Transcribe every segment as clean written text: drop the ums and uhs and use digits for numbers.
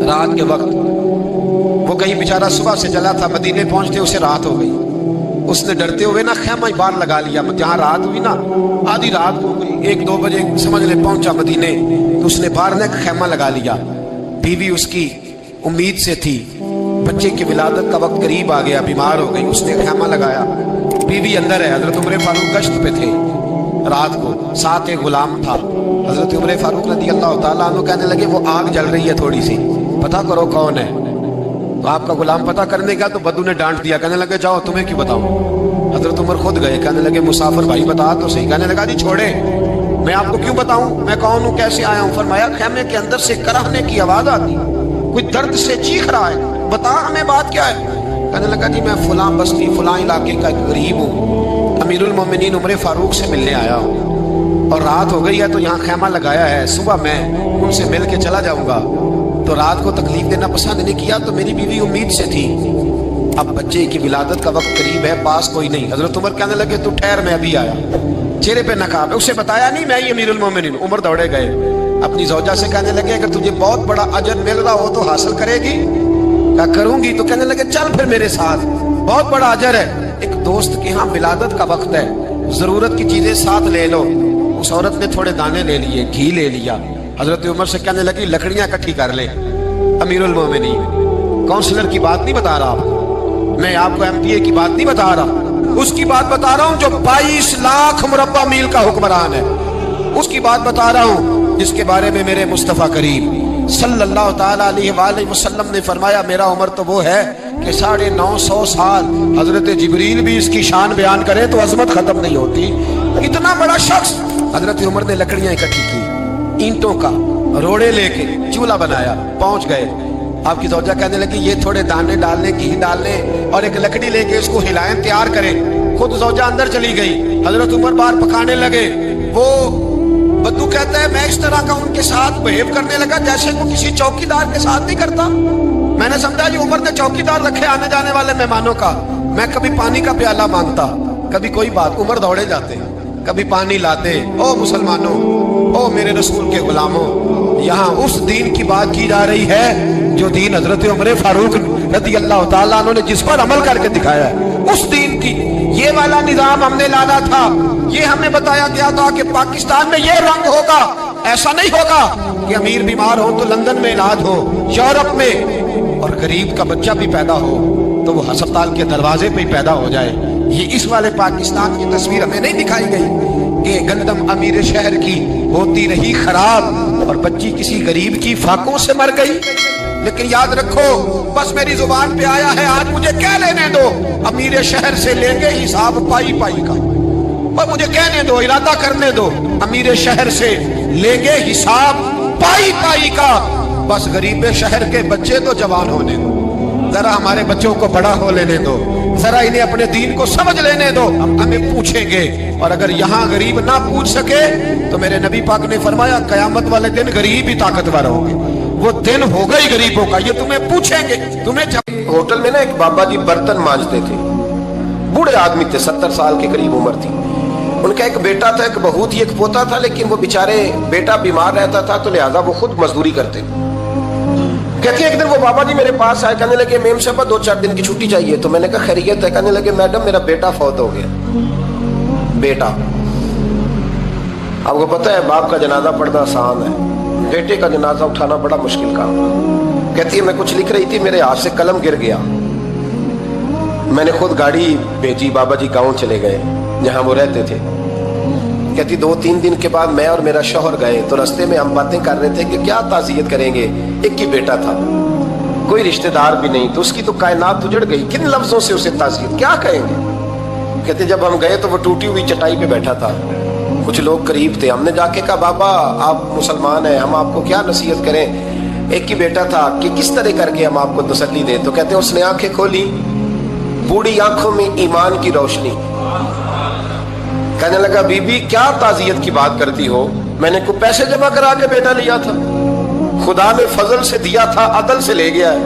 رات کے وقت وہ کہیں بیچارہ صبح سے چلا تھا، مدینے پہنچتے اسے رات ہو گئی. اس نے ڈرتے ہوئے نا خیمہ ہی باہر لگا لیا. جہاں رات ہوئی نا، آدھی رات ہو گئی، 1-2 بجے سمجھ لے پہنچا مدینے، تو اس نے باہر ایک خیمہ لگا لیا. بیوی اس کی امید سے تھی، بچے کی ولادت کا وقت قریب آ گیا، بیمار ہو گئی، اس نے خیمہ لگایا. بیوی اندر ہے، حضرت عمر فاروق گشت پہ تھے رات کو، ساتھ ایک غلام تھا. حضرت عمر فاروق رضی اللہ تعالیٰ عنہ کہنے لگے وہ آگ جل رہی ہے تھوڑی سی، پتہ کرو کون ہے. تو آپ کا غلام پتہ کرنے گیا تو بدو نے ڈانٹ دیا، کہنے لگے جاؤ تمہیں کیوں بتاؤں. حضرت عمر خود گئے، کہنے لگے مسافر بھائی بتا تو صحیح. کہنے لگا جی چھوڑے، میں آپ کو کیوں بتاؤں، میں کون ہوں، کیسے آیا ہوں. فرمایا خیمے کے اندر سے کراہنے کی آواز آتی، کوئی درد سے چیخ رہا ہے، بتا ہمیں بات کیا ہے. کہنے لگا جی میں فلاں بستی فلاں علاقے کا ایک غریب ہوں، امیر المومنین عمر فاروق سے ملنے آیا ہوں، اور رات ہو گئی ہے تو یہاں خیمہ لگایا ہے، صبح میں ان سے مل کے چلا جاؤں گا. تو رات کو تکلیف دینا پسند نہیں کیا، تو میری بیوی امید سے تھی، اب بچے کی ولادت کا وقت قریب ہے، پاس کوئی نہیں. حضرت عمر کہنے لگے تو ٹھہر میں ابھی آیا. چہرے پہ نقاب ہے، اسے بتایا نہیں میں ہی امیر المومنین. عمر دوڑے گئے، اپنی زوجہ سے کہنے لگے اگر تجھے بہت بڑا اجر مل رہا ہو تو حاصل کرے گی. کہا کروں گی. تو کہنے لگے چل پھر میرے ساتھ، بہت بڑا اجر ہے. ایک دوست کے ہاں ولادت کا وقت ہے، ضرورت کی چیزیں ساتھ لے لو. اس عورت نے تھوڑے دانے لے لیے، گھی لے لیا. حضرت عمر سے کہنے لگی لکڑیاں اکٹھی کر لے. امیر المومنین، کونسلر کی بات نہیں بتا رہا آپ کو، میں آپ کو ایم پی اے کی بات نہیں بتا رہا، اس کی بات بتا رہا ہوں جو 22 لاکھ مربع میل کا حکمران ہے. اس کی بات بتا رہا ہوں جس کے بارے میں میرے مصطفیٰ کریم صلی اللہ تعالیٰ علیہ وآلہ وسلم نے فرمایا میرا عمر تو وہ ہے کہ 950 سال حضرت جبریل بھی اس کی شان بیان کرے تو عظمت ختم نہیں ہوتی. اتنا بڑا شخص. حضرت عمر نے لکڑیاں اکٹھی کی، اینٹوں کا روڑے لے کے چولہا بنایا، پہنچ گئے. آپ کی زوجہ کہنے لگی یہ تھوڑے دانے ڈالنے، گھی ڈالنے اور ایک لکڑی لے کے اس کو ہلائیں، تیار کریں. خود زوجہ اندر چلی گئی، حضرت عمر باہر پکانے لگے. وہ بدو کہتا ہے میں اس طرح کا ان کے ساتھ بہیو کرنے لگا جیسے وہ کسی چوکیدار کے ساتھ نہیں کرتا. میں نے سمجھا یہ عمر نے چوکیدار رکھے آنے جانے والے مہمانوں کا. میں کبھی پانی کا پیالہ مانگتا، کبھی کوئی بات، عمر دوڑے جاتے، کبھی پانی لاتے. او مسلمانوں، او میرے رسول کے غلاموں، یہاں اس دین کی بات کی جا رہی ہے جو دین حضرت عمر فاروق رضی اللہ تعالیٰ عنہ نے جس پر عمل کر کے دکھایا ہے. اس دین کی یہ والا نظام ہم نے لانا تھا. یہ ہمیں بتایا گیا تھا کہ پاکستان میں یہ رنگ ہوگا، ایسا نہیں ہوگا کہ امیر بیمار ہو تو لندن میں علاج ہو، یورپ میں، اور غریب کا بچہ بھی پیدا ہو تو وہ ہسپتال کے دروازے پہ ہی پیدا ہو جائے. یہ اس والے پاکستان کی تصویر ہمیں نہیں دکھائی گئی کہ گندم امیر شہر کی ہوتی رہی خراب اور بچی کسی غریب کی فاقوں سے مر گئی. لیکن یاد رکھو، بس میری زبان پہ آیا ہے آج مجھے کہہ لینے دو، امیر شہر سے لیں گے حساب پائی پائی کا. بس مجھے کہنے دو، ارادہ کرنے دو، امیر شہر سے لیں گے حساب پائی پائی کا. بس غریب شہر کے بچے تو جوان ہونے دو، ذرا ہمارے بچوں کو بڑا ہو لینے دو، ذرا انہیں اپنے دین کو سمجھ لینے دو، ہم ہمیں پوچھیں گے. اور اگر یہاں غریب نہ پوچھ سکے تو میرے نبی پاک نے فرمایا قیامت والے دن غریب ہی طاقتور ہوں گے. وہ دن ہوگا ہی غریبوں کا، یہ تمہیں پوچھیں گے. تمہیں ہوٹل میں نا ایک بابا جی برتن مانجتے تھے، بوڑھے آدمی تھے، 70 سال کے قریب عمر تھی. ان کا ایک بیٹا تھا، ایک بہو تھی، ایک پوتا تھا، لیکن وہ بیچارے بیٹا بیمار رہتا تھا تو لہٰذا وہ خود مزدوری کرتے. کہتے ایک دن وہ بابا جی میرے پاس آئے، کہنے لگے میم صاحبہ 2-4 دن کی چھٹی چاہیے. تو میں نے کہا خیریت ہے؟ کہنے لگے میڈم میرا بیٹا فوت ہو گیا. بیٹا، آپ کو پتہ ہے باپ کا جنازہ پڑھنا آسان ہے، بیٹے کا جنازہ اٹھانا بڑا مشکل کام. کہتی ہے میں کچھ لکھ رہی تھی، میرے ہاتھ سے قلم گر گیا. میں نے خود گاڑی بھیجی، بابا جی گاؤں چلے گئے جہاں وہ رہتے تھے. کہتی 2-3 دن کے بعد میں اور میرا شوہر گئے تو رستے میں ہم باتیں کر رہے تھے کہ کیا تعزیت کریں گے. ایک ہی بیٹا تھا، کوئی رشتہ دار بھی نہیں، تو اس کی تو کائنات اجڑ گئی، کن لفظوں سے اسے تعزیت کیا کہیں گے. کہتے جب ہم گئے تو وہ ٹوٹی ہوئی چٹائی پہ بیٹھا تھا، کچھ لوگ قریب تھے. ہم نے جا کے کہا بابا آپ مسلمان ہیں، ہم آپ کو کیا نصیحت کریں، ایک ہی بیٹا تھا، کہ کس طرح کر کے ہم آپ کو تسلی دیں. تو کہتے اس نے آنکھیں کھولی، بوڑھی آنکھوں میں ایمان کی روشنی. کہنے لگا بی بی کیا تعزیت کی بات کرتی ہو، میں نے کوئی پیسے جمع کرا کے بیٹا لیا تھا، خدا نے فضل سے دیا تھا، عدل سے لے گیا ہے،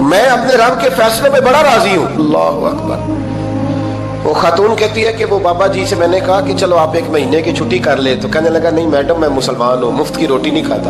میں اپنے رب کے فیصلے میں بڑا راضی ہوں. اللہ اکبر. وہ خاتون کہتی ہے کہ وہ بابا جی سے میں نے کہا کہ چلو آپ 1 مہینے کی چھٹی کر لے. تو کہنے لگا نہیں میڈم میں مسلمان ہوں، مفت کی روٹی نہیں کھاتا.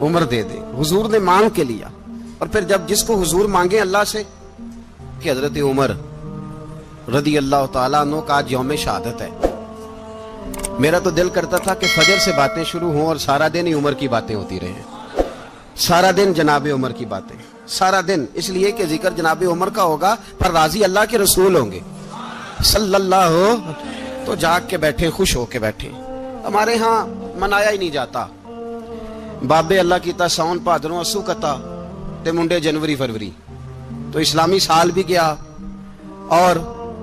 عمر دے دے۔ حضور نے مانگ کے لیا، اور پھر جب جس کو حضور مانگے اللہ سے، کہ حضرت عمر رضی اللہ تعالیٰ عنہ کا آج یوم شہادت ہے، میرا تو دل کرتا تھا کہ فجر سے باتیں شروع ہوں اور سارا دن ہی عمر کی باتیں ہوتی رہیں، سارا دن جناب عمر کی باتیں، سارا دن، اس لیے کہ ذکر جناب عمر کا ہوگا پر راضی اللہ کے رسول ہوں گے صلی اللہ ہو، تو جاگ کے بیٹھے، خوش ہو کے بیٹھے۔ ہمارے ہاں منایا ہی نہیں جاتا، بابے اللہ کیتا ساؤن بھادروں اسو کتا تے منڈے جنوری فروری، تو اسلامی سال بھی گیا اور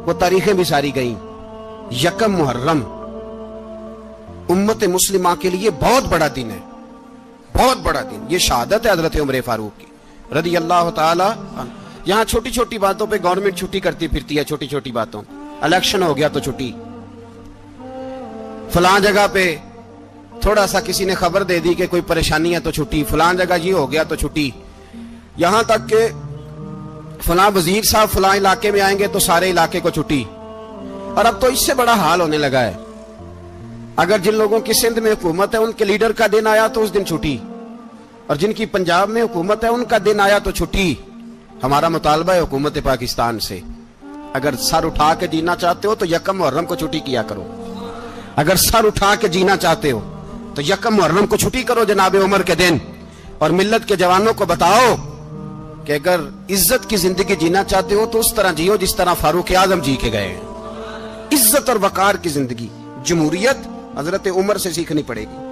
وہ تاریخیں بھی ساری گئیں۔ یکم محرم امت مسلمہ کے لیے بہت بڑا دن ہے، بہت بڑا دن، یہ شہادت ہے حضرت عمر فاروق کی رضی اللہ تعالی عنہ۔ یہاں چھوٹی چھوٹی باتوں پہ گورنمنٹ چھٹی کرتی پھرتی ہے، چھوٹی چھوٹی باتوں، الیکشن ہو گیا تو چھٹی، فلاں جگہ پہ تھوڑا سا کسی نے خبر دے دی کہ کوئی پریشانی ہے تو چھٹی، فلاں جگہ یہ ہو گیا تو چھٹی، یہاں تک کہ فلاں وزیر صاحب فلاں علاقے میں آئیں گے تو سارے علاقے کو چھٹی۔ اور اب تو اس سے بڑا حال ہونے لگا ہے، اگر جن لوگوں کی سندھ میں حکومت ہے ان کے لیڈر کا دن آیا تو اس دن چھٹی، اور جن کی پنجاب میں حکومت ہے ان کا دن آیا تو چھٹی۔ ہمارا مطالبہ ہے حکومت پاکستان سے، اگر سر اٹھا کے جینا چاہتے ہو تو یکم محرم کو چھٹی کیا کرو، اگر سر اٹھا کے جینا چاہتے ہو تو یکم محرم کو چھٹی کرو جناب عمر کے دن، اور ملت کے جوانوں کو بتاؤ کہ اگر عزت کی زندگی جینا چاہتے ہو تو اس طرح جیو جس طرح فاروق اعظم جی کے گئے ہیں، عزت اور وقار کی زندگی۔ جمہوریت حضرت عمر سے سیکھنی پڑے گی،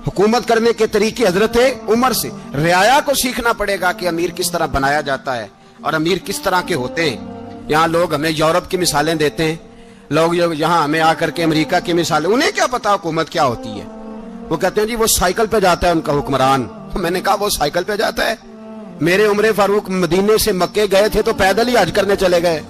حکومت کرنے کے طریقے حضرت عمر سے، رعایا کو سیکھنا پڑے گا کہ امیر کس طرح بنایا جاتا ہے اور امیر کس طرح کے ہوتے ہیں۔ یہاں لوگ ہمیں یورپ کی مثالیں دیتے ہیں، لوگ یہاں ہمیں آ کر کے امریکہ کی مثالیں، انہیں کیا پتا حکومت کیا ہوتی ہے، وہ کہتے ہیں جی وہ سائیکل پہ جاتا ہے ان کا حکمران۔ میں نے کہا وہ سائیکل پہ جاتا ہے؟ میرے عمر فاروق مدینے سے مکے گئے تھے تو پیدل ہی حج کرنے چلے گئے،